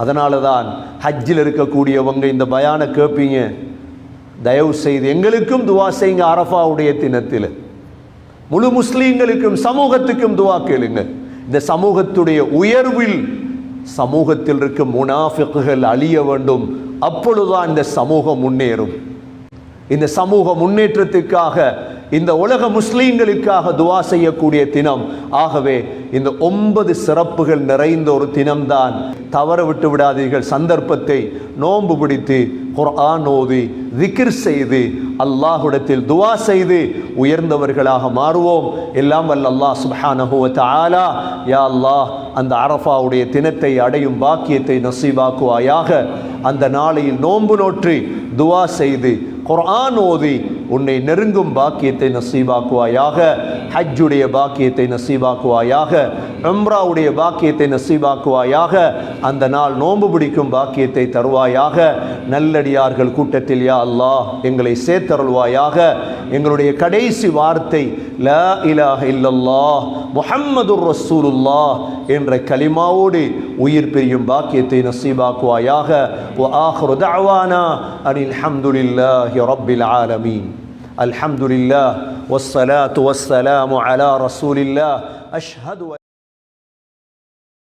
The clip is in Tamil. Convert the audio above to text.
அதனால தான் ஹஜ்ஜில் இருக்கக்கூடியவங்க இந்த பயானை கேட்பீங்க, தயவு செய்து எங்களுக்கும் துவா செய்யுங்க. அரஃபாவுடைய தினத்தில் முழு முஸ்லீம்களுக்கும் சமூகத்துக்கும் துவா கேளுங்க. இந்த சமூகத்துடைய உயர்வில் சமூகத்தில் இருக்கும் முனாஃபிக்குகள் அழிய வேண்டும். அப்பொழுதுதான் இந்த சமூகம் முன்னேறும். இந்த சமூக முன்னேற்றத்துக்காக, இந்த உலக முஸ்லீம்களுக்காக துவா செய்யக்கூடிய தினம். ஆகவே இந்த 9 சிறப்புகள் நிறைந்த ஒரு தினம்தான். தவற விட்டு விடாதீர்கள். சந்தர்ப்பத்தை நோன்பு பிடித்து குர்ஆன் ஓதி திக்ர் செய்து அல்லாஹ்விடத்தில் துவா செய்து உயர்ந்தவர்களாக மாறுவோம். எல்லாம் வல்ல அல்லாஹ் சுப்ஹானஹு வ தஆலா யா அல்லாஹ் அந்த அரஃபாவுடைய தினத்தை அடையும் பாக்கியத்தை நசீபாக்குவாயாக. அந்த நாளையில் நோன்பு நோற்றி துவா செய்து குர்ஆன் ஓதி உன்னை நெருங்கும் பாக்கியத்தை நசீபாக்குவாயாக. ஹஜ்ஜுடைய பாக்கியத்தை நசீபாக்குவாயாக. உம்ராவுடைய பாக்கியத்தை நசீபாக்குவாயாக. அந்த நாள் நோன்பு பிடிக்கும் பாக்கியத்தை தருவாயாக. நல்லடியார்கள் கூட்டத்தில் யா அல்லாஹ் எங்களை சேர்த்தருள்வாயாக. எங்களுடைய கடைசி வார்த்தை லா இலாஹ இல்லல்லாஹ் முஹம்மதுர் ரசூலுல்லாஹ் என்ற கலிமாவோடு உயிர் பிரியும் பாக்கியத்தை நசீபாக்குவாயாக. வ ஆகிரு தஅவானா அனில் ஹம்துலில்லாஹி ரப்பில் ஆலமீன். அல்ஹம்துலில்லாஹ் வஸ்ஸலாத்து வஸ்ஸலாமு அலா ரசூலில்லாஹ். அஷ்ஹது